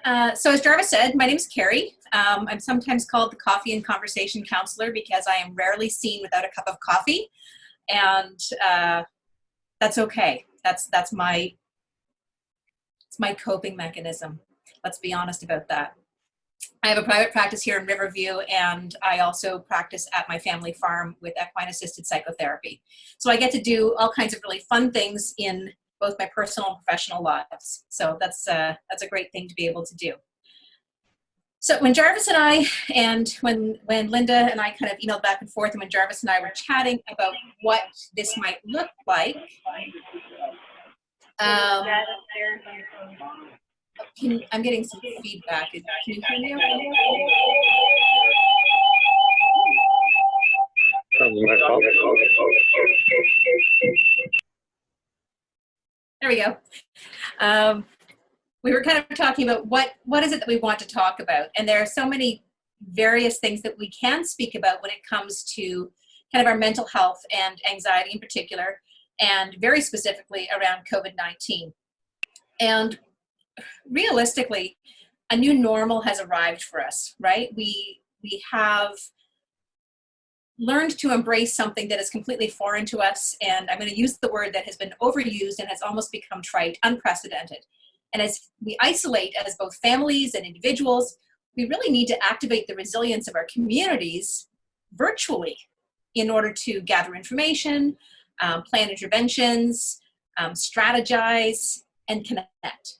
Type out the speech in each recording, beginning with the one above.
So as Jarvis said, my name is Kerri. I'm sometimes called the Coffee and Conversation Counselor because I am rarely seen without a cup of coffee, and that's okay. That's my it's my coping mechanism. Let's be honest about that. I have a private practice here in Riverview, and I also practice at my family farm with equine-assisted psychotherapy. So I get to do all kinds of really fun things in both my personal and professional lives. So that's a great thing to be able to do. So when Jarvis and I, and when Linda and I kind of emailed back and forth, and when Jarvis and I were chatting about what this might look like, I'm getting some feedback. Can you hear me okay? There we go. We were kind of talking about what is it that we want to talk about, and there are so many various things that we can speak about when it comes to kind of our mental health and anxiety in particular, and very specifically around COVID-19. And realistically, a new normal has arrived for us, right? We have learned to embrace something that is completely foreign to us, and I'm going to use the word that has been overused and has almost become trite, unprecedented. And as we isolate as both families and individuals, we really need to activate the resilience of our communities virtually in order to gather information, plan interventions, strategize, and connect.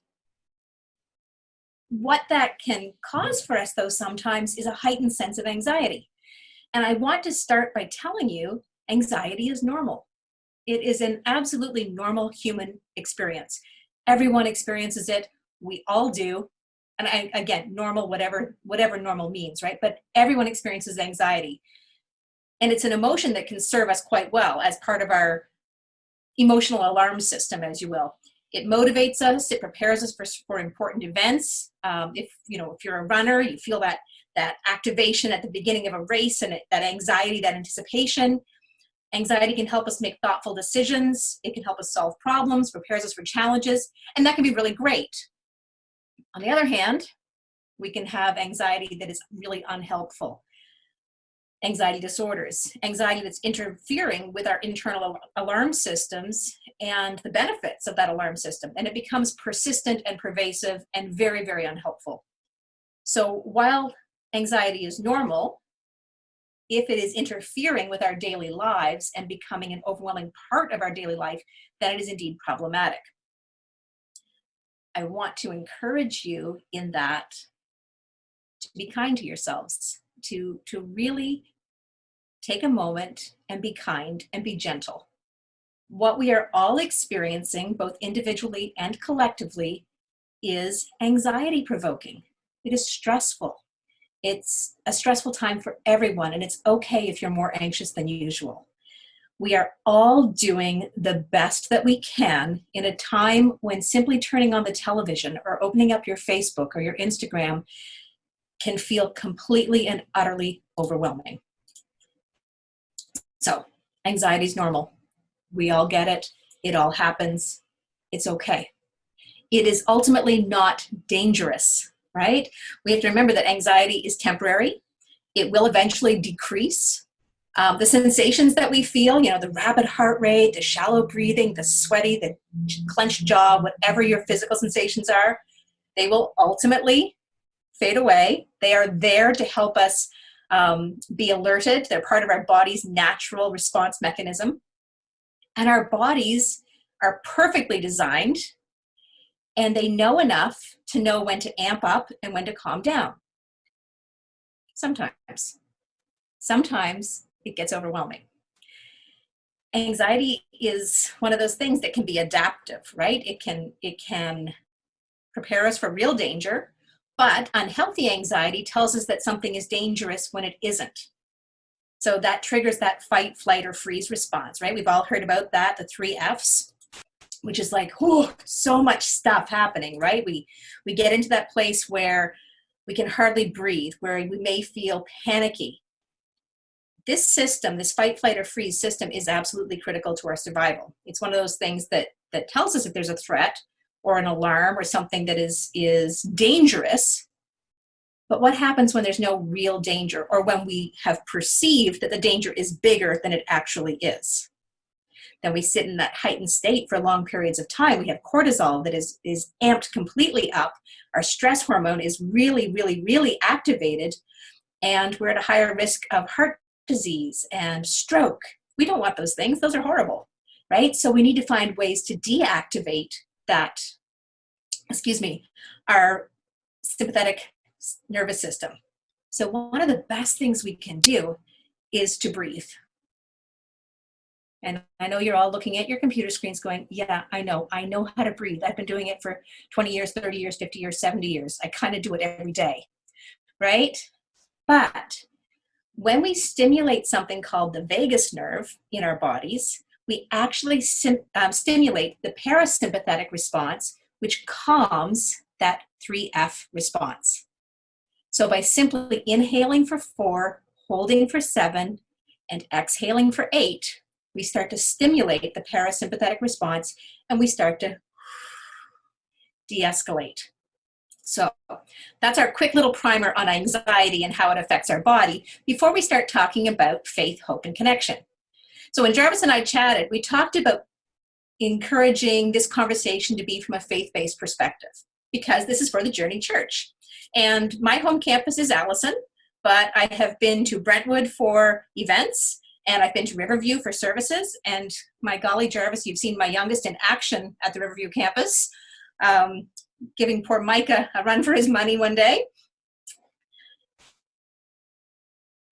What that can cause for us, though, sometimes is a heightened sense of anxiety. And I want to start by telling you, anxiety is normal. It is an absolutely normal human experience. Everyone experiences it. We all do. And again, normal, whatever normal means, right? But everyone experiences anxiety. And it's an emotion that can serve us quite well as part of our emotional alarm system, as you will. It motivates us. It prepares us for important events. If you're a runner, you feel that activation at the beginning of a race, and that anxiety, that anticipation. Anxiety can help us make thoughtful decisions. It can help us solve problems, prepares us for challenges, and that can be really great. On the other hand, we can have anxiety that is really unhelpful. Anxiety disorders, anxiety that's interfering with our internal alarm systems and the benefits of that alarm system. And it becomes persistent and pervasive and very, very unhelpful. So while anxiety is normal, if it is interfering with our daily lives and becoming an overwhelming part of our daily life, then it is indeed problematic. I want to encourage you in that to be kind to yourselves, to really take a moment and be kind and be gentle. What we are all experiencing, both individually and collectively, is anxiety provoking. It is stressful. It's a stressful time for everyone, and it's okay if you're more anxious than usual. We are all doing the best that we can in a time when simply turning on the television or opening up your Facebook or your Instagram can feel completely and utterly overwhelming. So, anxiety is normal. We all get it. It all happens. It's okay. It is ultimately not dangerous, right? We have to remember that anxiety is temporary. It will eventually decrease. The sensations that we feel, the rapid heart rate, the shallow breathing, the sweaty, the clenched jaw, whatever your physical sensations are, they will ultimately fade away. They are there to help us be alerted. They're part of our body's natural response mechanism. And our bodies are perfectly designed, and they know enough to know when to amp up and when to calm down. Sometimes it gets overwhelming. Anxiety is one of those things that can be adaptive, right? It can prepare us for real danger, but unhealthy anxiety tells us that something is dangerous when it isn't. So that triggers that fight, flight, or freeze response, right? We've all heard about that, the 3 Fs, which is like, so much stuff happening, right? We get into that place where we can hardly breathe, where we may feel panicky. This system, this fight, flight, or freeze system, is absolutely critical to our survival. It's one of those things that tells us if there's a threat, or an alarm or something that is dangerous. But what happens when there's no real danger, or when we have perceived that the danger is bigger than it actually is? Then we sit in that heightened state for long periods of time. We have cortisol that is amped completely up. Our stress hormone is really, really, really activated, and we're at a higher risk of heart disease and stroke. We don't want those things. Those are horrible, right? So we need to find ways to deactivate that, our sympathetic nervous system. So one of the best things we can do is to breathe. And I know you're all looking at your computer screens going, yeah, I know how to breathe. I've been doing it for 20 years, 30 years, 50 years, 70 years. I kind of do it every day, right? But when we stimulate something called the vagus nerve in our bodies, we actually stimulate the parasympathetic response, which calms that 3F response. So by simply inhaling for 4, holding for 7, and exhaling for 8, we start to stimulate the parasympathetic response, and we start to de-escalate. So that's our quick little primer on anxiety and how it affects our body before we start talking about faith, hope, and connection. So when Jarvis and I chatted, we talked about encouraging this conversation to be from a faith-based perspective, because this is for the Journey Church. And my home campus is Allison, but I have been to Brentwood for events, and I've been to Riverview for services. And my golly, Jarvis, you've seen my youngest in action at the Riverview campus, giving poor Micah a run for his money one day.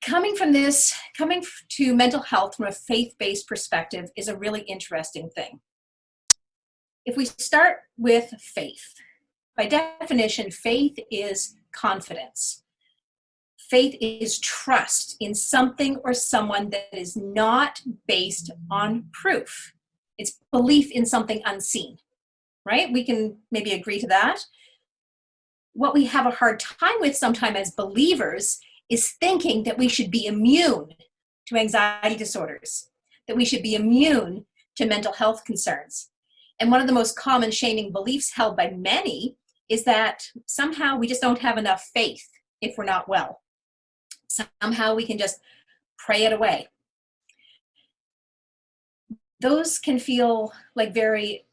Coming to mental health from a faith-based perspective is a really interesting thing. If we start with faith, by definition, faith is confidence. Faith is trust in something or someone that is not based on proof. It's belief in something unseen, right? We can maybe agree to that. What we have a hard time with sometimes as believers is thinking that we should be immune to anxiety disorders, that we should be immune to mental health concerns. And one of the most common shaming beliefs held by many is that somehow we just don't have enough faith if we're not well. Somehow we can just pray it away. Those can feel like very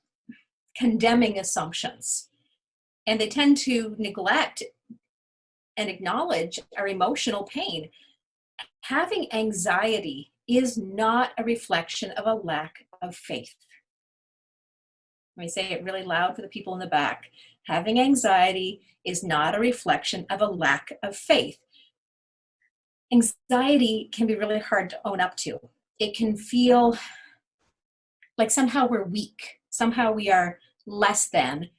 condemning assumptions, and they tend to neglect and acknowledge our emotional pain. Having anxiety is not a reflection of a lack of faith. Let me say it really loud for the people in the back. Having anxiety is not a reflection of a lack of faith. Anxiety can be really hard to own up to. It can feel like somehow we're weak, somehow we are less than,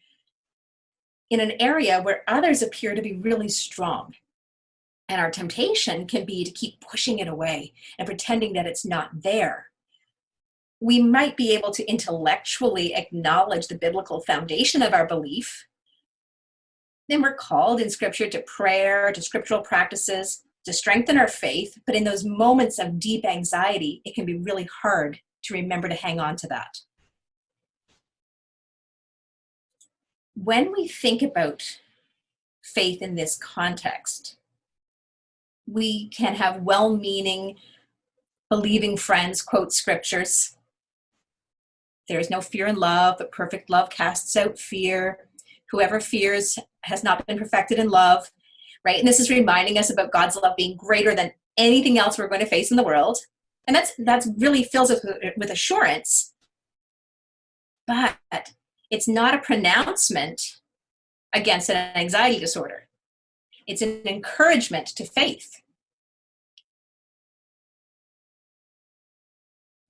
in an area where others appear to be really strong. And our temptation can be to keep pushing it away and pretending that it's not there. We might be able to intellectually acknowledge the biblical foundation of our belief. Then we're called in Scripture to prayer, to scriptural practices, to strengthen our faith. But in those moments of deep anxiety, it can be really hard to remember to hang on to that. When we think about faith in this context, we can have well-meaning, believing friends quote scriptures. There is no fear in love, but perfect love casts out fear. Whoever fears has not been perfected in love, right? And this is reminding us about God's love being greater than anything else we're going to face in the world. And that's really fills us with assurance. But it's not a pronouncement against an anxiety disorder. It's an encouragement to faith.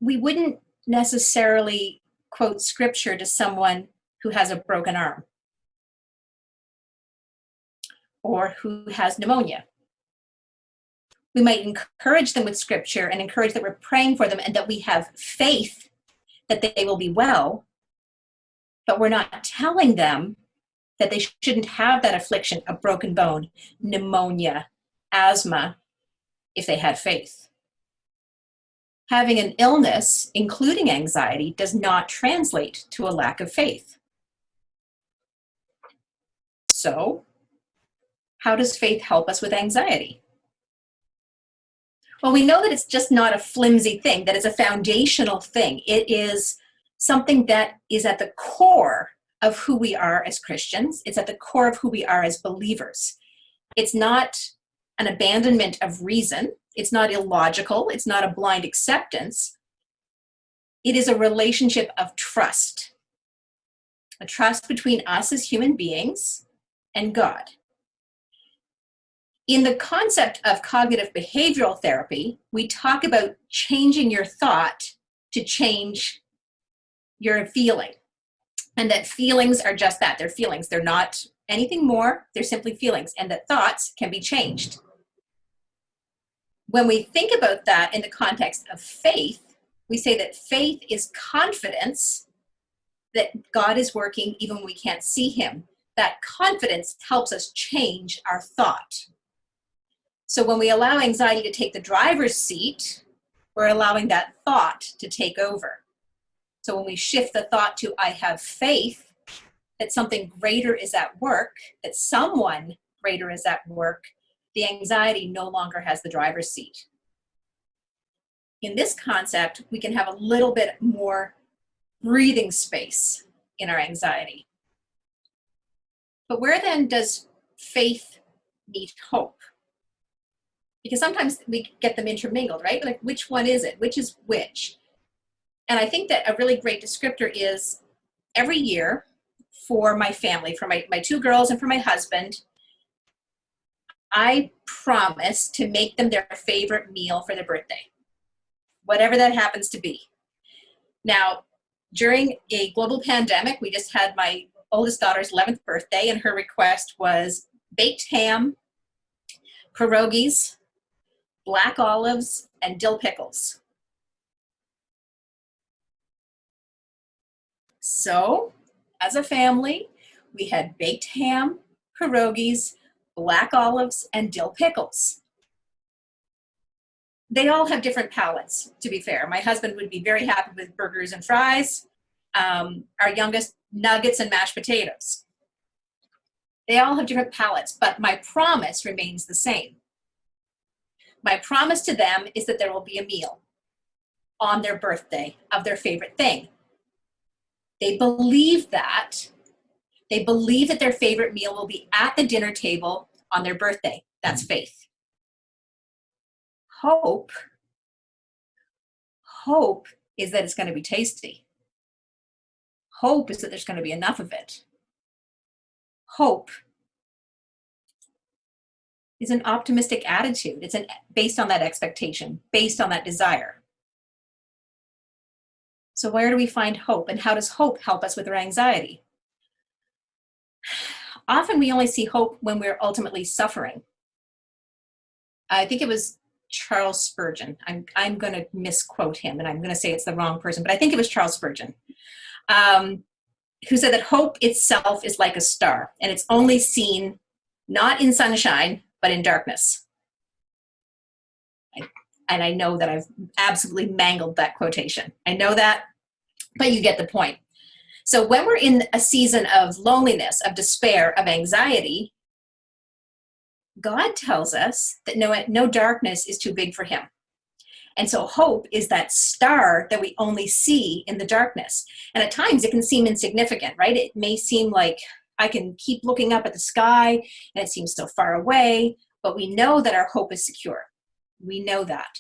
We wouldn't necessarily quote scripture to someone who has a broken arm or who has pneumonia. We might encourage them with scripture and encourage that we're praying for them and that we have faith that they will be well, but we're not telling them that they shouldn't have that affliction, a broken bone, pneumonia, asthma, if they had faith. Having an illness, including anxiety, does not translate to a lack of faith. So, how does faith help us with anxiety? Well, we know that it's just not a flimsy thing, that it's a foundational thing. It is something that is at the core of who we are as Christians. It's at the core of who we are as believers. It's not an abandonment of reason. It's not illogical. It's not a blind acceptance. It is a relationship of trust, a trust between us as human beings and God. In the concept of cognitive behavioral therapy, we talk about changing your thought to change your feeling. And that feelings are just that, they're feelings. They're not anything more, they're simply feelings. And that thoughts can be changed. When we think about that in the context of faith, we say that faith is confidence that God is working even when we can't see him. That confidence helps us change our thought. So when we allow anxiety to take the driver's seat, we're allowing that thought to take over. So when we shift the thought to, I have faith that something greater is at work, that someone greater is at work, the anxiety no longer has the driver's seat. In this concept, we can have a little bit more breathing space in our anxiety. But where then does faith meet hope? Because sometimes we get them intermingled, right? Like, which one is it? Which is which? And I think that a really great descriptor is every year for my family, for my two girls and for my husband, I promise to make them their favorite meal for their birthday, whatever that happens to be. Now, during a global pandemic, we just had my oldest daughter's 11th birthday, and her request was baked ham, pierogies, black olives, and dill pickles. So, as a family, we had baked ham, pierogies, black olives, and dill pickles. They all have different palates, to be fair. My husband would be very happy with burgers and fries. Our youngest, nuggets and mashed potatoes. They all have different palates, but my promise remains the same. My promise to them is that there will be a meal on their birthday of their favorite thing. They believe that. They believe that their favorite meal will be at the dinner table on their birthday. That's faith. Hope is that it's going to be tasty. Hope is that there's going to be enough of it. Hope is an optimistic attitude. It's based on that expectation, based on that desire. So where do we find hope, and how does hope help us with our anxiety? Often we only see hope when we're ultimately suffering. I think it was Charles Spurgeon. I'm going to misquote him, and I'm going to say it's the wrong person, but I think it was Charles Spurgeon, who said that hope itself is like a star, and it's only seen not in sunshine, but in darkness. And I know that I've absolutely mangled that quotation. I know that, but you get the point. So when we're in a season of loneliness, of despair, of anxiety, God tells us that no darkness is too big for him. And so hope is that star that we only see in the darkness. And at times it can seem insignificant, right? It may seem like I can keep looking up at the sky and it seems so far away, but we know that our hope is secure. We know that.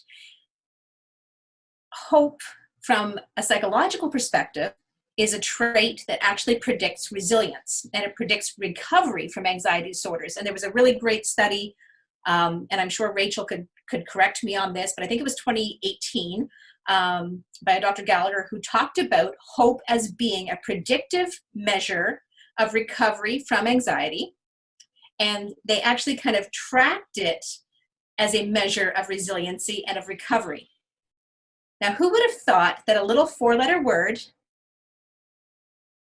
Hope from a psychological perspective is a trait that actually predicts resilience, and it predicts recovery from anxiety disorders. And there was a really great study, and I'm sure Rachel could correct me on this, but I think it was 2018 by a Dr. Gallagher, who talked about hope as being a predictive measure of recovery from anxiety. And they actually kind of tracked it as a measure of resiliency and of recovery. Now, who would have thought that a little 4-letter word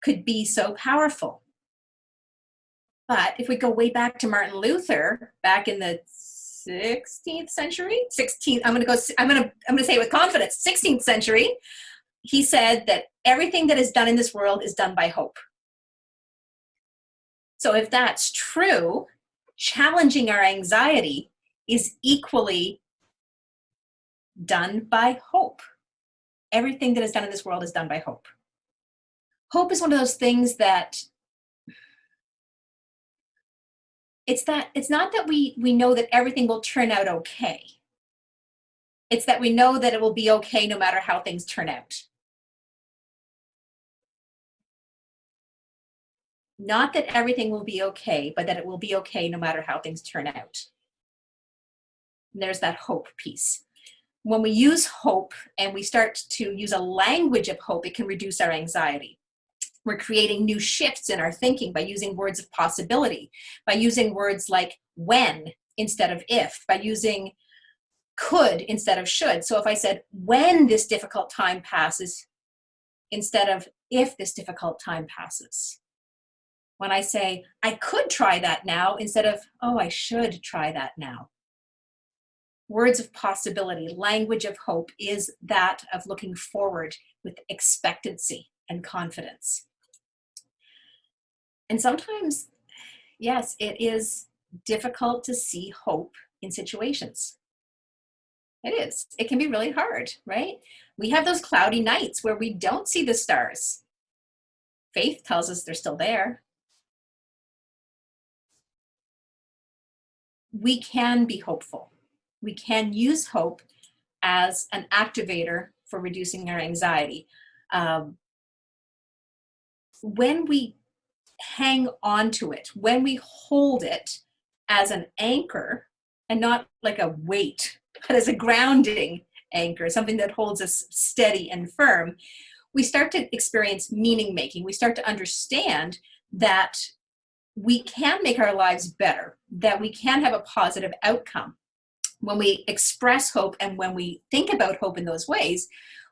could be so powerful? But if we go way back to Martin Luther, back in the 16th century, I'm going to say it with confidence, 16th century, he said that everything that is done in this world is done by hope. So if that's true, challenging our anxiety is equally done by hope. Everything that is done in this world is done by hope. Hope is one of those things that it's not that we know that everything will turn out okay. It's that we know that it will be okay no matter how things turn out. Not that everything will be okay, but that it will be okay no matter how things turn out. And there's that hope piece. When we use hope and we start to use a language of hope, it can reduce our anxiety. We're creating new shifts in our thinking by using words of possibility, by using words like when instead of if, by using could instead of should. So if I said, when this difficult time passes, instead of if this difficult time passes. When I say, I could try that now, instead of, oh, I should try that now. Words of possibility, language of hope is that of looking forward with expectancy and confidence. And sometimes, yes, it is difficult to see hope in situations. It is. It can be really hard, right? We have those cloudy nights where we don't see the stars. Faith tells us they're still there. We can be hopeful. We can use hope as an activator for reducing our anxiety. When we hang on to it, when we hold it as an anchor, and not like a weight, but as a grounding anchor, something that holds us steady and firm, we start to experience meaning making. We start to understand that we can make our lives better, that we can have a positive outcome. When we express hope and when we think about hope in those ways,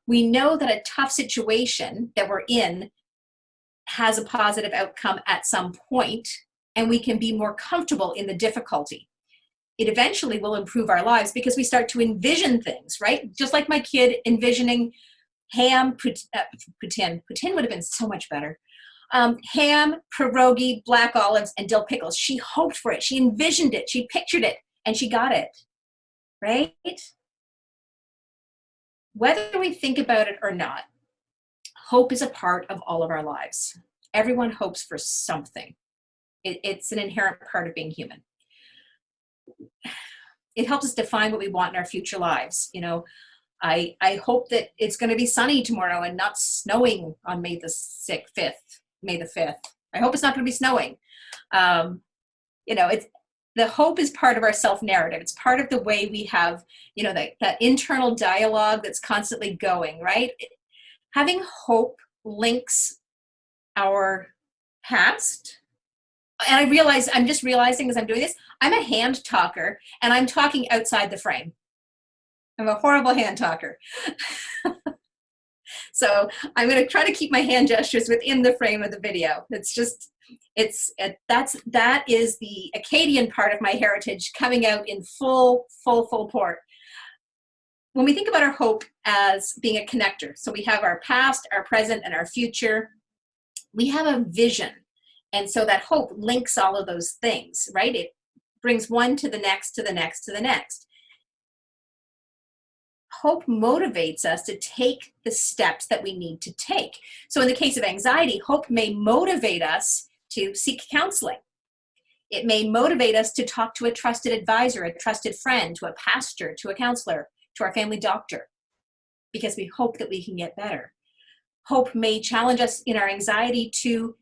we know that a tough situation that we're in has a positive outcome at some point, and we can be more comfortable in the difficulty. It eventually will improve our lives because we start to envision things, right? Just like my kid envisioning ham, poutine would have been so much better. Ham, pierogi, black olives, and dill pickles. She hoped for it. She envisioned it. She pictured it, and she got it, right? Whether we think about it or not, hope is a part of all of our lives. Everyone hopes for something. It's an inherent part of being human. It helps us define what we want in our future lives. You know, I hope that it's going to be sunny tomorrow and not snowing on May the 5th. I hope it's not going to be snowing. The hope is part of our self-narrative. It's part of the way we have, that internal dialogue that's constantly going, right? Having hope links our past. And I'm just realizing as I'm doing this, I'm a hand talker and I'm talking outside the frame. I'm a horrible hand talker. So I'm going to try to keep my hand gestures within the frame of the video. That is the Acadian part of my heritage coming out in full port. When we think about our hope as being a connector, so we have our past, our present, and our future, we have a vision. And so that hope links all of those things, right? It brings one to the next, to the next, to the next. Hope motivates us to take the steps that we need to take. So in the case of anxiety, hope may motivate us to seek counseling. It may motivate us to talk to a trusted advisor, a trusted friend, to a pastor, to a counselor, to our family doctor, because we hope that we can get better. Hope may challenge us in our anxiety to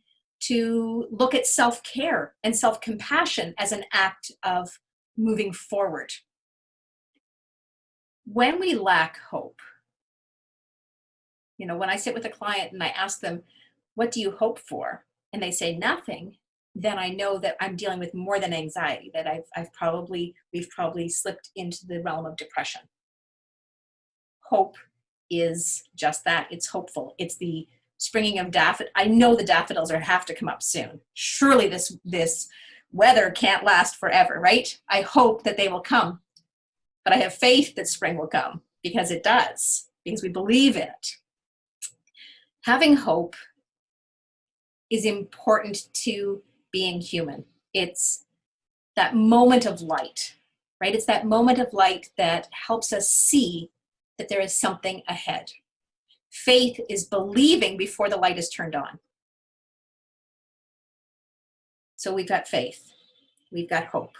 look at self-care and self-compassion as an act of moving forward. When we lack hope, when I sit with a client and I ask them, what do you hope for? And they say nothing, then I know that I'm dealing with more than anxiety, that we've probably slipped into the realm of depression. Hope is just that. It's hopeful. It's the springing of daffodils. I know the daffodils have to come up soon. Surely this weather can't last forever, right? I hope that they will come. But I have faith that spring will come, because it does, because we believe in it. Having hope is important to being human. It's that moment of light, right? It's that moment of light that helps us see that there is something ahead. Faith is believing before the light is turned on. So we've got faith, we've got hope,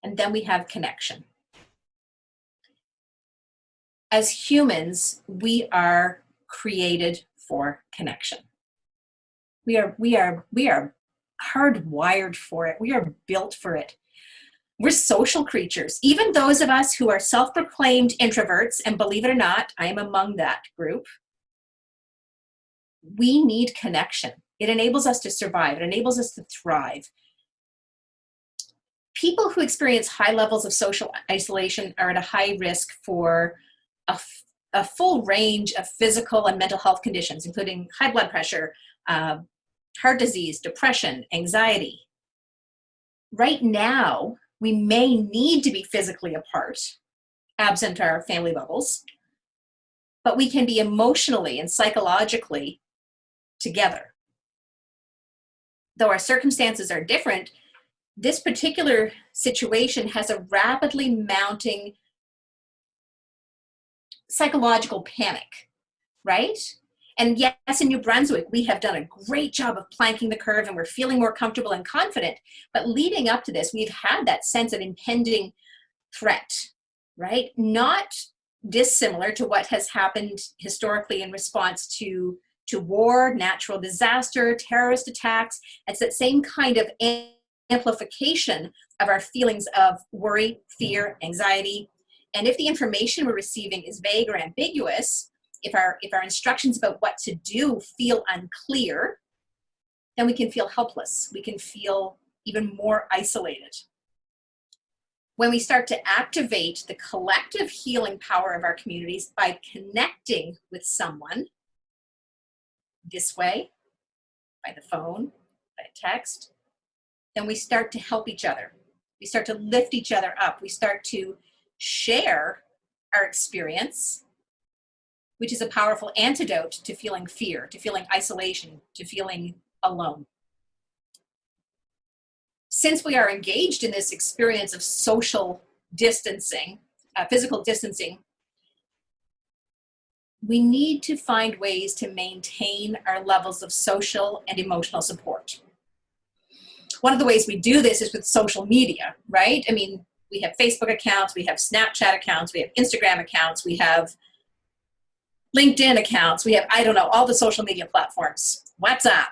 and then we have connection. As humans, we are created for connection. We are hardwired for it. We are built for it. We're social creatures. Even those of us who are self-proclaimed introverts, and believe it or not, I am among that group, we need connection. It enables us to survive. It enables us to thrive. People who experience high levels of social isolation are at a high risk for a full range of physical and mental health conditions, including high blood pressure, heart disease, depression, anxiety. Right now, we may need to be physically apart, absent our family bubbles, but we can be emotionally and psychologically together. Though our circumstances are different, this particular situation has a rapidly mounting psychological panic, right? And yes, in New Brunswick, we have done a great job of planking the curve and we're feeling more comfortable and confident. But leading up to this, we've had that sense of impending threat, right? Not dissimilar to what has happened historically in response to war, natural disaster, terrorist attacks. It's that same kind of amplification of our feelings of worry, fear, anxiety. And if the information we're receiving is vague or ambiguous, if our instructions about what to do feel unclear, then we can feel helpless. We can feel even more isolated. When we start to activate the collective healing power of our communities by connecting with someone this way, by the phone, by text, then we start to help each other. We start to lift each other up. We start to share our experience, which is a powerful antidote to feeling fear, to feeling isolation, to feeling alone. Since we are engaged in this experience of social distancing, physical distancing, we need to find ways to maintain our levels of social and emotional support. One of the ways we do this is with social media, right? I mean, we have Facebook accounts, we have Snapchat accounts, we have Instagram accounts, we have LinkedIn accounts, we have, I don't know, all the social media platforms, WhatsApp,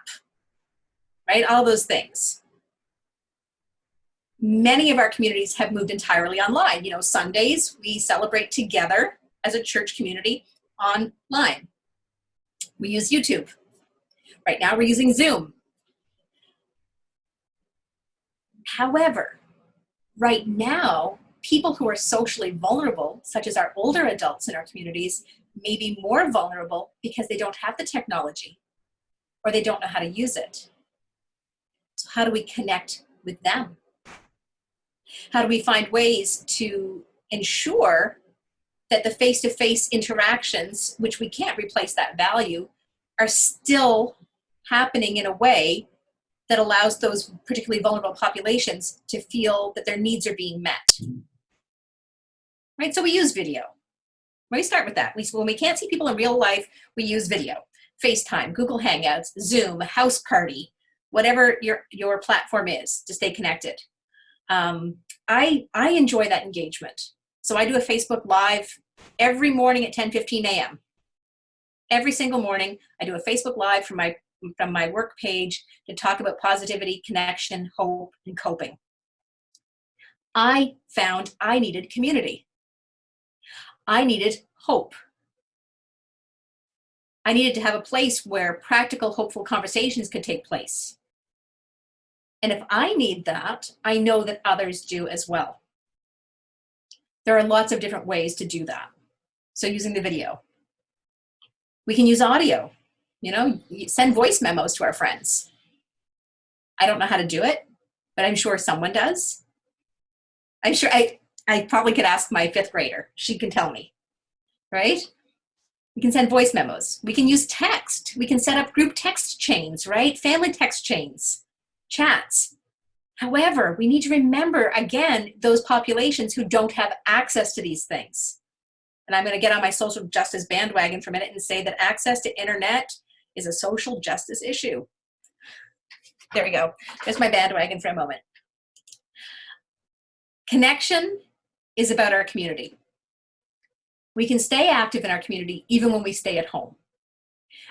right? All those things. Many of our communities have moved entirely online. You know, Sundays, we celebrate together as a church community online. We use YouTube. Right now, we're using Zoom. However, right now, people who are socially vulnerable, such as our older adults in our communities, may be more vulnerable because they don't have the technology or they don't know how to use it. So how do we connect with them? How do we find ways to ensure that the face-to-face interactions, which we can't replace that value, are still happening in a way that allows those particularly vulnerable populations to feel that their needs are being met? Right, so we use video. Let me start with that. When we can't see people in real life, we use video. FaceTime, Google Hangouts, Zoom, House Party, whatever your platform is to stay connected. I enjoy that engagement. So I do a Facebook Live every morning at 10:15 a.m. Every single morning, I do a Facebook Live from my work page to talk about positivity, connection, hope, and coping. I found I needed community. I needed hope. I needed to have a place where practical, hopeful conversations could take place. And if I need that, I know that others do as well. There are lots of different ways to do that. So using the video. We can use audio. You know, send voice memos to our friends. I don't know how to do it, but I'm sure someone does. I'm sure I probably could ask my 5th grader. She can tell me, right? We can send voice memos. We can use text. We can set up group text chains, right? Family text chains. chats. However, we need to remember, again, those populations who don't have access to these things. And I'm going to get on my social justice bandwagon for a minute and say that access to internet is a social justice issue. There we go. There's my bandwagon for a moment. Connection is about our community. We can stay active in our community even when we stay at home.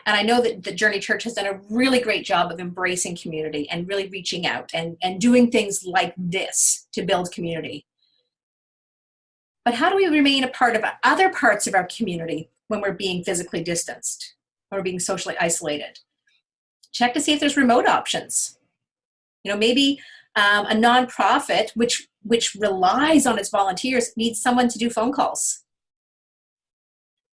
And I know that the Journey Church has done a really great job of embracing community and really reaching out and doing things like this to build community. But how do we remain a part of other parts of our community when we're being physically distanced or being socially isolated? Check to see if there's remote options. You know, maybe a nonprofit which relies on its volunteers needs someone to do phone calls,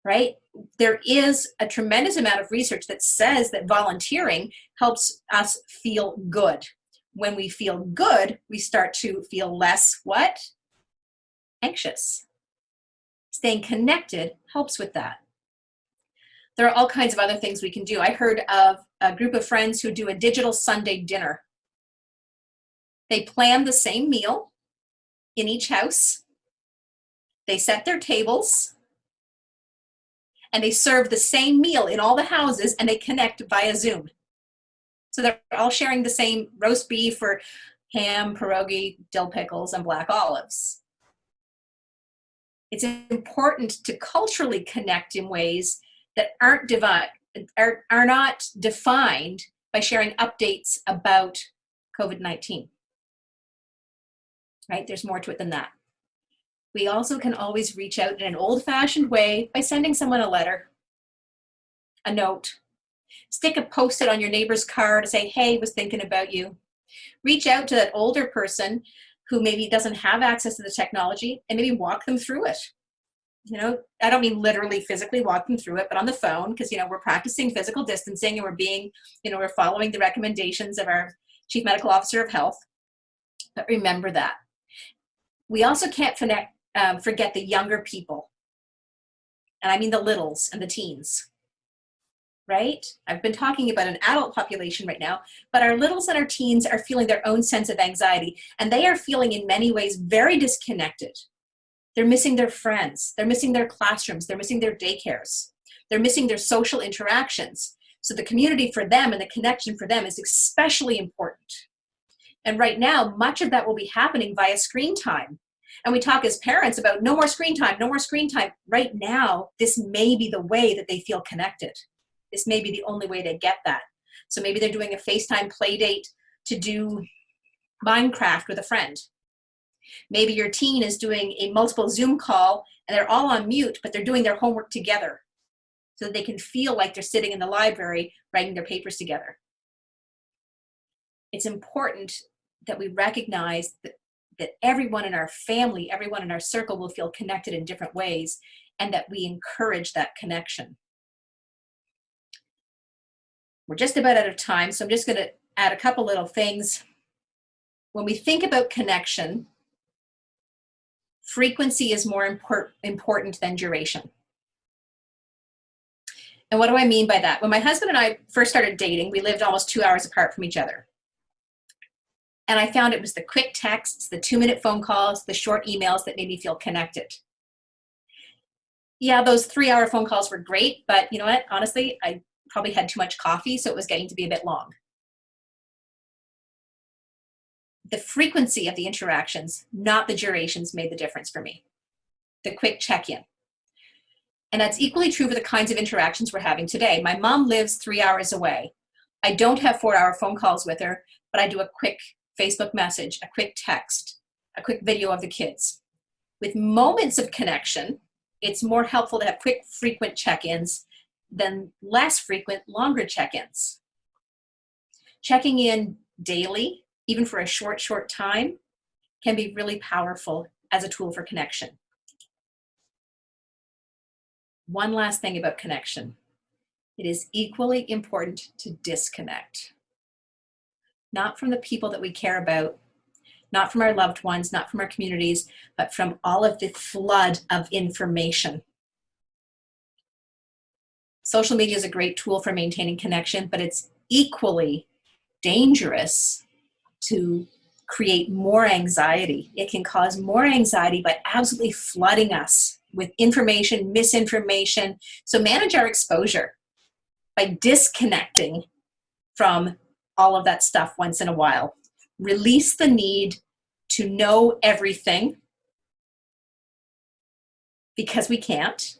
right? There is a tremendous amount of research that says that volunteering helps us feel good. When we feel good, we start to feel less what? Anxious. Staying connected helps with that. There are all kinds of other things we can do. I heard of a group of friends who do a digital Sunday dinner. They plan the same meal in each house. They set their tables and they serve the same meal in all the houses, and they connect via Zoom. So they're all sharing the same roast beef or ham, pierogi, dill pickles, and black olives. It's important to culturally connect in ways that are not defined by sharing updates about COVID-19. Right? There's more to it than that. We also can always reach out in an old-fashioned way by sending someone a letter, a note. Stick a Post-it on your neighbor's car to say, hey, was thinking about you. Reach out to that older person who maybe doesn't have access to the technology and maybe walk them through it. You know, I don't mean literally physically walk them through it, but on the phone, because, you know, we're practicing physical distancing and we're following the recommendations of our Chief Medical Officer of Health. But remember that. We also can't forget the younger people. And I mean the littles and the teens, right? I've been talking about an adult population right now, but our littles and our teens are feeling their own sense of anxiety, and they are feeling in many ways very disconnected. They're missing their friends. They're missing their classrooms. They're missing their daycares. They're missing their social interactions. So the community for them and the connection for them is especially important. And right now, much of that will be happening via screen time. And we talk as parents about no more screen time, no more screen time. Right now, this may be the way that they feel connected. This may be the only way they get that. So maybe they're doing a FaceTime play date to do Minecraft with a friend. Maybe your teen is doing a multiple Zoom call and they're all on mute, but they're doing their homework together so that they can feel like they're sitting in the library writing their papers together. It's important that we recognize that everyone in our family, everyone in our circle will feel connected in different ways, and that we encourage that connection. We're just about out of time, so I'm just going to add a couple little things. When we think about connection, frequency is more important than duration. And what do I mean by that? When my husband and I first started dating, we lived almost 2 hours apart from each other. And I found it was the quick texts, the 2-minute phone calls, the short emails that made me feel connected. Yeah, those 3-hour phone calls were great, but you know what? Honestly, I probably had too much coffee, so it was getting to be a bit long. The frequency of the interactions, not the durations, made the difference for me. The quick check-in. And that's equally true for the kinds of interactions we're having today. My mom lives 3 hours away. I don't have 4-hour phone calls with her, but I do a quick Facebook message, a quick text, a quick video of the kids. With moments of connection, it's more helpful to have quick, frequent check-ins than less frequent, longer check-ins. Checking in daily, even for a short time, can be really powerful as a tool for connection. One last thing about connection. It is equally important to disconnect. Not from the people that we care about, not from our loved ones, not from our communities, but from all of the flood of information. Social media is a great tool for maintaining connection, but it's equally dangerous to create more anxiety. It can cause more anxiety by absolutely flooding us with information, misinformation. So manage our exposure by disconnecting from all of that stuff once in a while. Release the need to know everything, because we can't.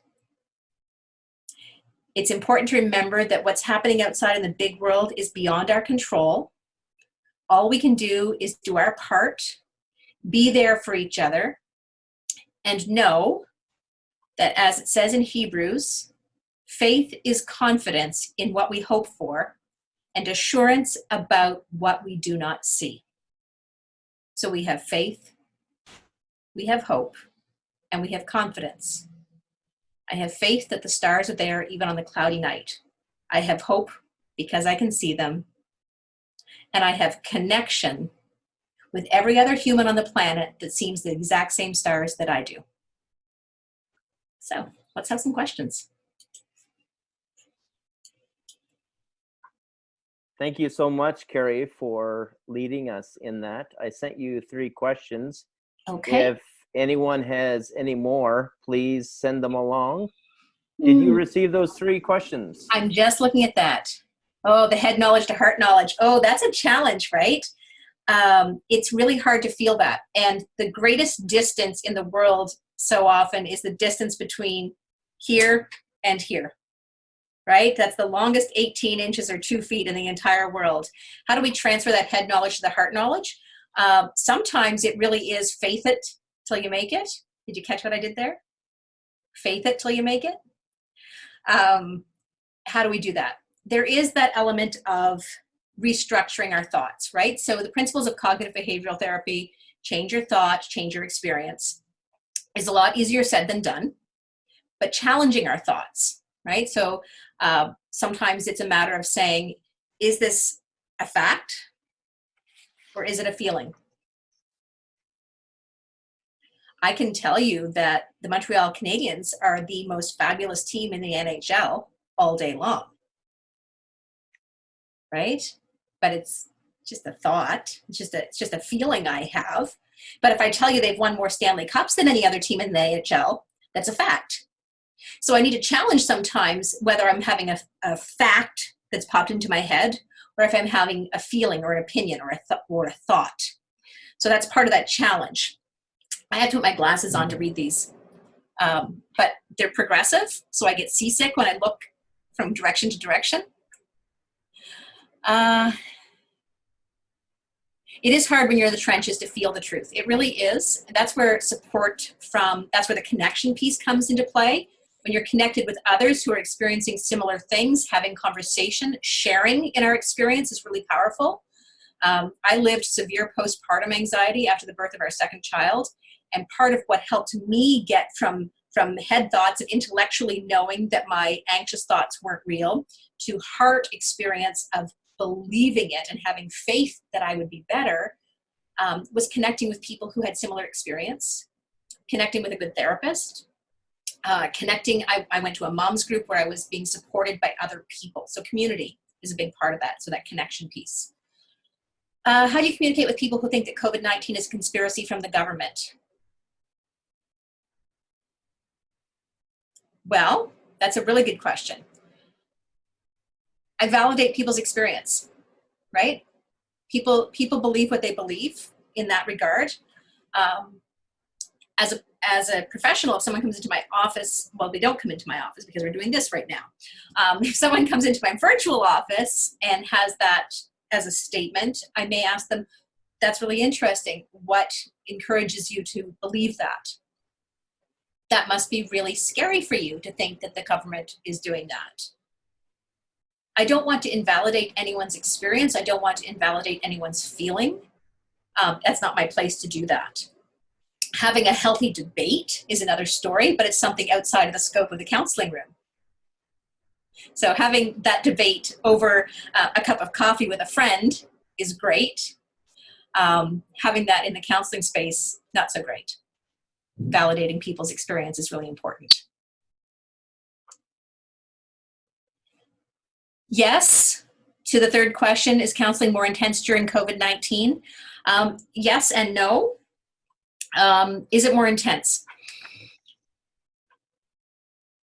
It's important to remember that what's happening outside in the big world is beyond our control. All we can do is do our part, be there for each other, and know that, as it says in Hebrews, faith is confidence in what we hope for and assurance about what we do not see. So we have faith, we have hope, and we have confidence. I have faith that the stars are there even on the cloudy night. I have hope because I can see them. And I have connection with every other human on the planet that sees the exact same stars that I do. So let's have some questions. Thank you so much, Kerri, for leading us in that. I sent you 3 questions. Okay. If anyone has any more, please send them along. Did you receive those 3 questions? I'm just looking at that. Oh, the head knowledge to heart knowledge. Oh, that's a challenge, right? It's really hard to feel that. And the greatest distance in the world so often is the distance between here and here, right? That's the longest 18 inches or 2 feet in the entire world. How do we transfer that head knowledge to the heart knowledge? Sometimes it really is faith it till you make it. Did you catch what I did there? Faith it till you make it. How do we do that? There is that element of restructuring our thoughts, right? So the principles of cognitive behavioral therapy, change your thoughts, change your experience, is a lot easier said than done, but challenging our thoughts, right? So sometimes it's a matter of saying, is this a fact or is it a feeling? I can tell you that the Montreal Canadiens are the most fabulous team in the NHL all day long, right? But it's just a thought. It's just a feeling I have. But if I tell you they've won more Stanley Cups than any other team in the NHL, that's a fact. So I need to challenge sometimes whether I'm having a fact that's popped into my head or if I'm having a feeling or an opinion or a thought. So that's part of that challenge. I have to put my glasses on to read these, but they're progressive, so I get seasick when I look from direction to direction. It is hard when you're in the trenches to feel the truth. It really is. That's where that's where the connection piece comes into play. When you're connected with others who are experiencing similar things, having conversation, sharing in our experience is really powerful. I lived severe postpartum anxiety after the birth of our second child. And part of what helped me get from head thoughts of intellectually knowing that my anxious thoughts weren't real to heart experience of believing it and having faith that I would be better was connecting with people who had similar experience, connecting with a good therapist, I went to a mom's group where I was being supported by other people. So community is a big part of that, so that connection piece. How do you communicate with people who think that COVID-19 is a conspiracy from the government? Well, that's a really good question. I validate people's experience, right? People believe what they believe in that regard. As a professional, if someone comes into my office, well, they don't come into my office because we're doing this right now. If someone comes into my virtual office and has that as a statement, I may ask them, that's really interesting. What encourages you to believe that? That must be really scary for you to think that the government is doing that. I don't want to invalidate anyone's experience. I don't want to invalidate anyone's feeling. That's not my place to do that. Having a healthy debate is another story, but it's something outside of the scope of the counseling room. So having that debate over a cup of coffee with a friend is great. Having that in the counseling space, not so great. Validating people's experience is really important. Yes, To the third question, is counseling more intense during COVID-19? Yes and no. Is it more intense?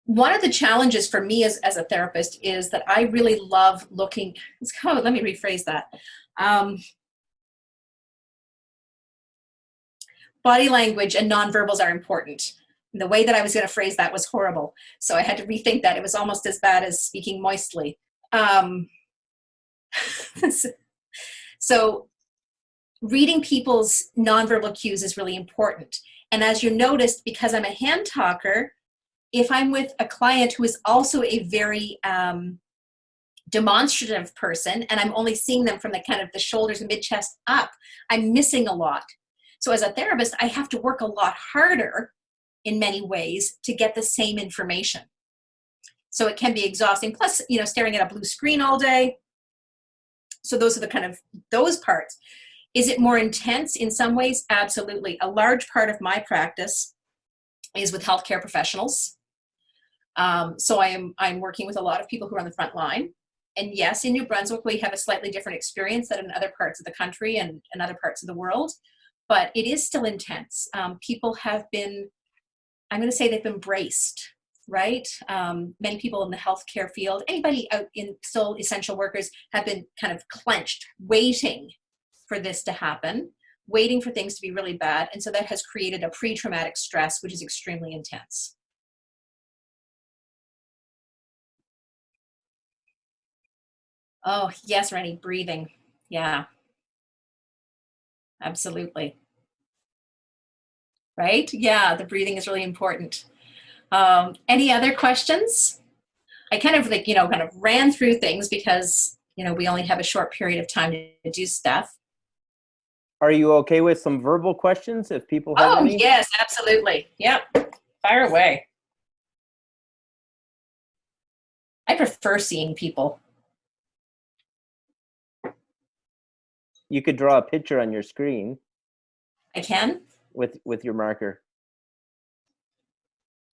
One of the challenges for me as a therapist is that I really love looking, let me rephrase that. Body language and nonverbals are important. The way that I was going to phrase that was horrible. So I had to rethink that. It was almost as bad as speaking moistly. So reading people's nonverbal cues is really important. And as you noticed, because I'm a hand talker, if I'm with a client who is also a very demonstrative person, and I'm only seeing them from the kind of the shoulders and mid-chest up, I'm missing a lot. So as a therapist, I have to work a lot harder in many ways to get the same information. So it can be exhausting. Plus, staring at a blue screen all day. So those are the kind of those parts. Is it more intense in some ways? Absolutely. A large part of my practice is with healthcare professionals. So I'm working with a lot of people who are on the front line. And yes, in New Brunswick, we have a slightly different experience than in other parts of the country and other parts of the world. But it is still intense. People have been, I'm going to say they've been braced, right? Many people in the healthcare field, anybody out in still essential workers, have been kind of clenched, waiting for this to happen, waiting for things to be really bad. And so that has created a pre-traumatic stress, which is extremely intense. Oh, yes, Rennie, breathing. Yeah, absolutely. Right? Yeah, the breathing is really important. Any other questions? I kind of kind of ran through things because, we only have a short period of time to do stuff. Are you okay with some verbal questions if people have any? Oh, yes, absolutely. Yep. Fire away. I prefer seeing people. You could draw a picture on your screen. I can? With your marker.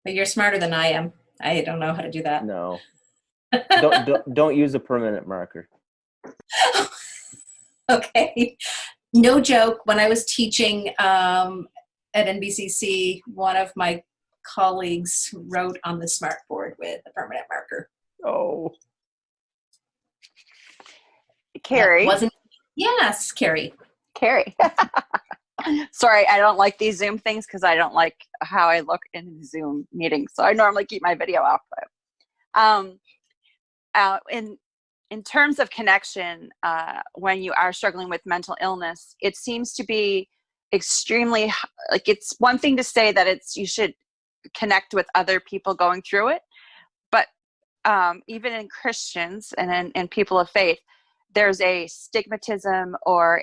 But you're smarter than I am. I don't know how to do that. No. don't use a permanent marker. Okay. No joke. When I was teaching at NBCC, one of my colleagues wrote on the smartboard with a permanent marker. Oh. Kerri. Yes, Kerri. Kerri. Sorry, I don't like these Zoom things because I don't like how I look in Zoom meetings. So I normally keep my video off. But in terms of connection, when you are struggling with mental illness, it seems to be extremely, like, it's one thing to say that you should connect with other people going through it. But even in Christians and in people of faith, there's a stigmatism or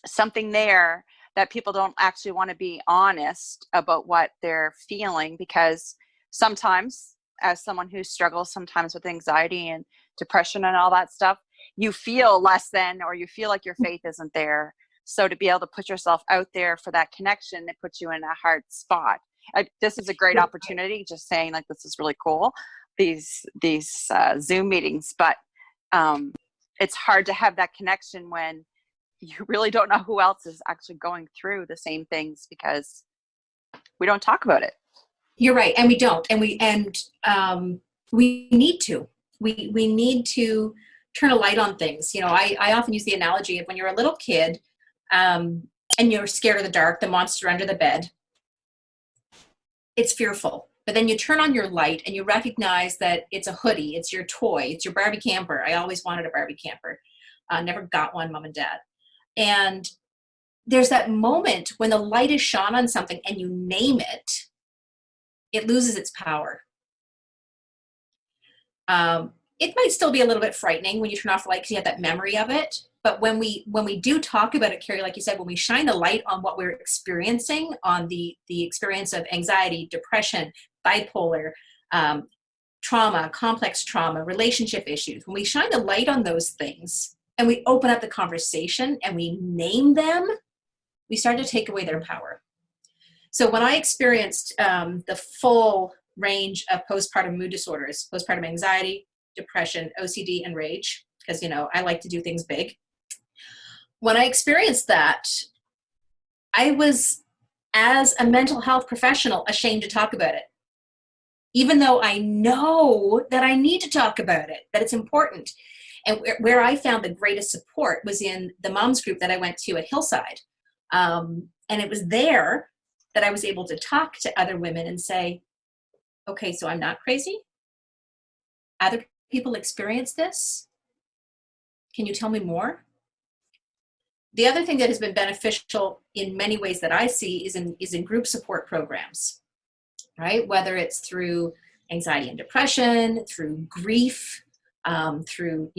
something there that people don't actually want to be honest about what they're feeling, because sometimes, as someone who struggles sometimes with anxiety and depression and all that stuff, you feel less than, or you feel like your faith isn't there. So to be able to put yourself out there for that connection, it puts you in a hard spot. This is a great opportunity, just saying, like, this is really cool, these Zoom meetings, but it's hard to have that connection when you really don't know who else is actually going through the same things, because we don't talk about it. You're right, and we don't, and we need to. We need to turn a light on things. I often use the analogy of when you're a little kid, and you're scared of the dark, the monster under the bed. It's fearful, but then you turn on your light and you recognize that it's a hoodie, it's your toy, it's your Barbie camper. I always wanted a Barbie camper. Never got one, Mom and Dad. And there's that moment when the light is shone on something and you name it, it loses its power. It might still be a little bit frightening when you turn off the light because you have that memory of it. But when we do talk about it, Kerri, like you said, when we shine the light on what we're experiencing, on the experience of anxiety, depression, bipolar, trauma, complex trauma, relationship issues, when we shine the light on those things and we open up the conversation and we name them, we start to take away their power. So when I experienced the full range of postpartum mood disorders, postpartum anxiety, depression, OCD, and rage, because, I like to do things big. When I experienced that, I was, as a mental health professional, ashamed to talk about it. Even though I know that I need to talk about it, that it's important. And where I found the greatest support was in the moms group that I went to at Hillside. And it was there that I was able to talk to other women and say, okay, so I'm not crazy. Other people experience this. Can you tell me more? The other thing that has been beneficial in many ways that I see is in group support programs, right? Whether it's through anxiety and depression, through grief, through,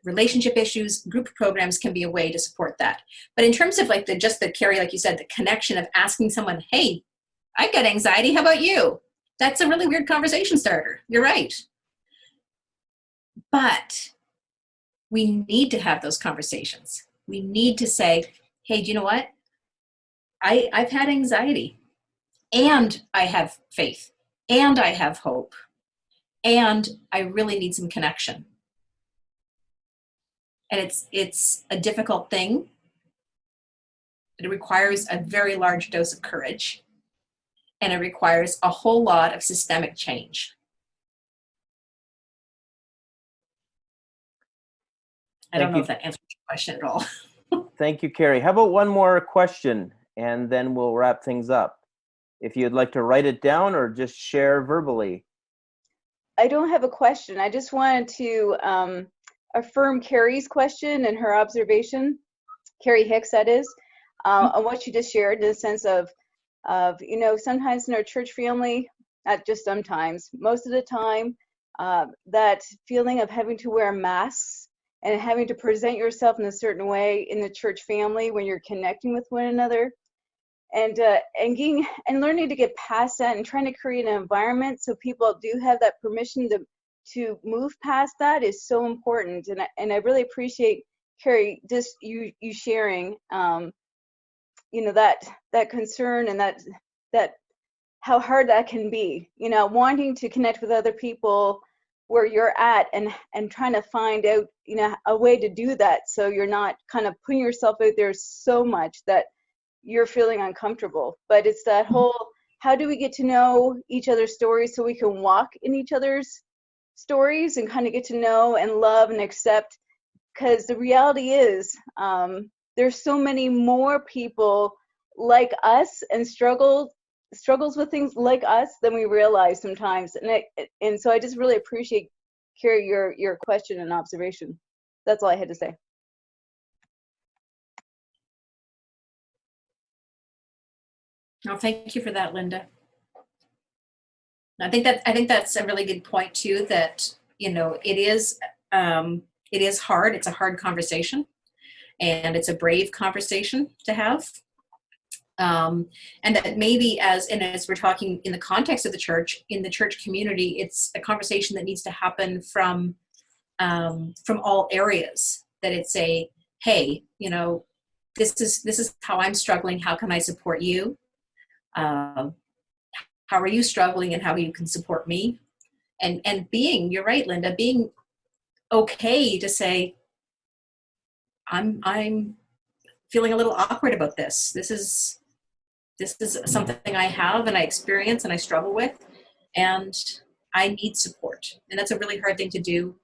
relationship issues, group programs can be a way to support that. But in terms of Kerri, like you said, the connection of asking someone, hey, I've got anxiety, how about you? That's a really weird conversation starter. You're right. But we need to have those conversations. We need to say, hey, do you know what? I've had anxiety, and I have faith, and I have hope, and I really need some connection. And it's a difficult thing. It requires a very large dose of courage, and it requires a whole lot of systemic change. I don't know if that answers your question at all. Thank you, Kerri. How about one more question, and then we'll wrap things up. If you'd like to write it down or just share verbally. I don't have a question. I just wanted to affirm Kerri's question and her observation, Kerri Hicks, that is, on what you just shared, in the sense of sometimes in our church family, not just sometimes, most of the time, that feeling of having to wear masks and having to present yourself in a certain way in the church family when you're connecting with one another, and learning to get past that and trying to create an environment so people do have that permission to move past that is so important. And I really appreciate, Kerri, just you sharing that concern and that how hard that can be, wanting to connect with other people where you're at and trying to find out, a way to do that so you're not kind of putting yourself out there so much that you're feeling uncomfortable. But it's that whole, how do we get to know each other's stories so we can walk in each other's stories and kind of get to know and love and accept? Because the reality is, there's so many more people like us and struggles with things like us than we realize sometimes. And so I just really appreciate, Kerri, your question and observation. That's all I had to say. No, thank you for that, Linda. I think that's a really good point too, that, it is hard. It's a hard conversation, and it's a brave conversation to have. And that maybe as we're talking in the context of the church, in the church community, it's a conversation that needs to happen from all areas. That it's a, hey, this is how I'm struggling. How can I support you? How are you struggling, and how you can support me? And you're right, Linda, being okay to say, I'm feeling a little awkward about this. This is something I have and I experience and I struggle with, and I need support. And that's a really hard thing to do,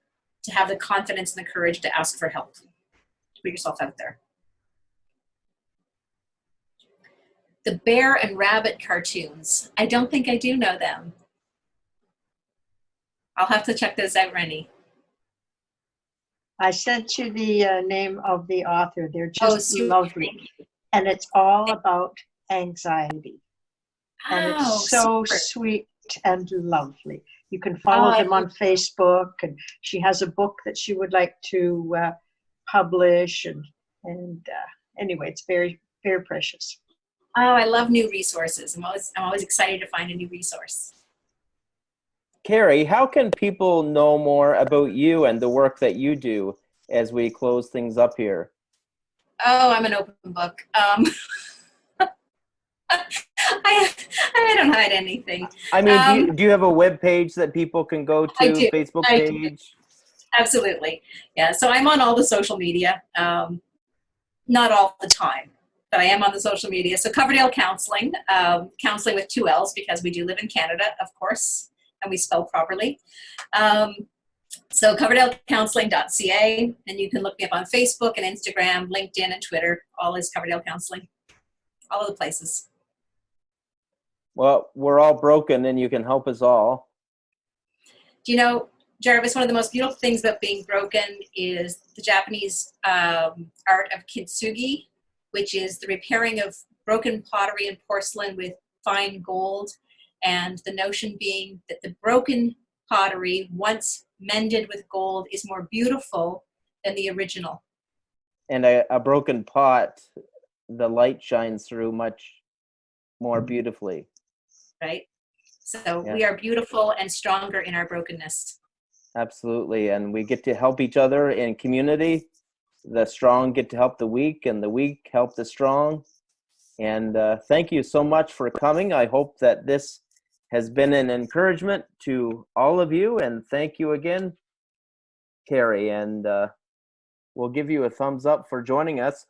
to have the confidence and the courage to ask for help, to put yourself out there. The bear and rabbit cartoons. I don't think I do know them. I'll have to check those out, Rennie. I sent you the name of the author. They're just lovely. And it's all about anxiety. And it's so sweet and lovely. You can follow them on Facebook, and she has a book that she would like to publish. And anyway, it's very, very precious. Oh, I love new resources. I'm always excited to find a new resource. Kerri, how can people know more about you and the work that you do as we close things up here? Oh, I'm an open book. I don't hide anything. I mean, do you have a web page that people can go to? I do. Facebook I page? do. Absolutely. Yeah. So I'm on all the social media. Not all the time, but I am on the social media. So Coverdale Counseling, counseling with 2 L's because we do live in Canada, of course, and we spell properly. So coverdalecounseling.ca, and you can look me up on Facebook and Instagram, LinkedIn, and Twitter. All is Coverdale Counseling. All of the places. Well, we're all broken, and you can help us all. Do you know, Jarvis, one of the most beautiful things about being broken is the Japanese art of kintsugi, which is the repairing of broken pottery and porcelain with fine gold. And the notion being that the broken pottery, once mended with gold, is more beautiful than the original. And a broken pot, the light shines through much more beautifully. Right? So Yeah. we are beautiful and stronger in our brokenness. Absolutely. And we get to help each other in community. The strong get to help the weak, and the weak help the strong. And thank you so much for coming. I hope that this has been an encouragement to all of you. And thank you again, Kerri. And we'll give you a thumbs up for joining us.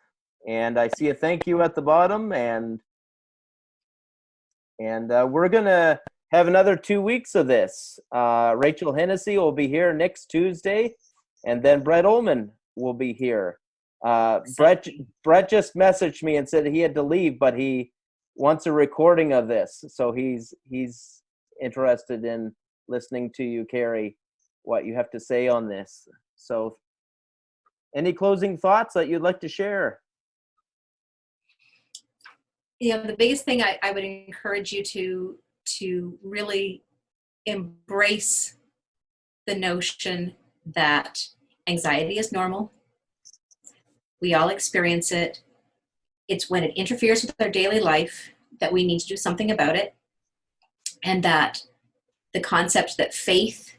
And I see a thank you at the bottom. And we're going to have another 2 weeks of this. Rachel Hennessy will be here next Tuesday, and then Brett Ullman will be here. Brett just messaged me and said he had to leave, but he wants a recording of this, so he's interested in listening to you, Kerri, what you have to say on this. So, any closing thoughts that you'd like to share? You know, the biggest thing I would encourage you to really embrace the notion that anxiety is normal. We all experience it. It's when it interferes with our daily life that we need to do something about it. And that the concept that faith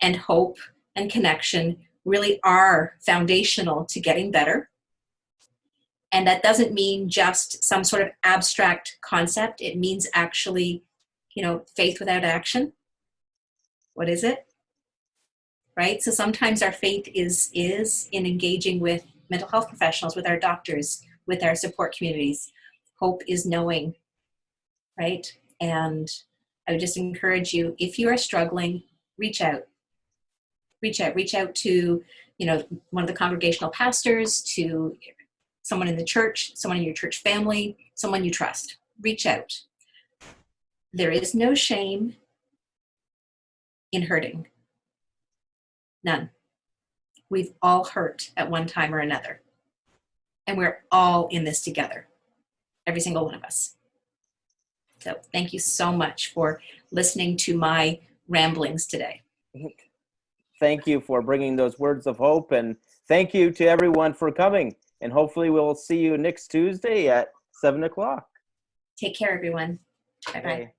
and hope and connection really are foundational to getting better. And that doesn't mean just some sort of abstract concept. It means actually, you know, faith without action. What is it? Right? So sometimes our faith is in engaging with mental health professionals, with our doctors, with our support communities. Hope is knowing, right? And I would just encourage you, if you are struggling, reach out. Reach out to, you know, one of the congregational pastors, to someone in the church, someone in your church family, someone you trust. Reach out. There is no shame in hurting. None. We've all hurt at one time or another. And we're all in this together. Every single one of us. So thank you so much for listening to my ramblings today. Thank you for bringing those words of hope, and thank you to everyone for coming. And hopefully we'll see you next Tuesday at 7 o'clock. Take care, everyone. Bye-bye. Okay.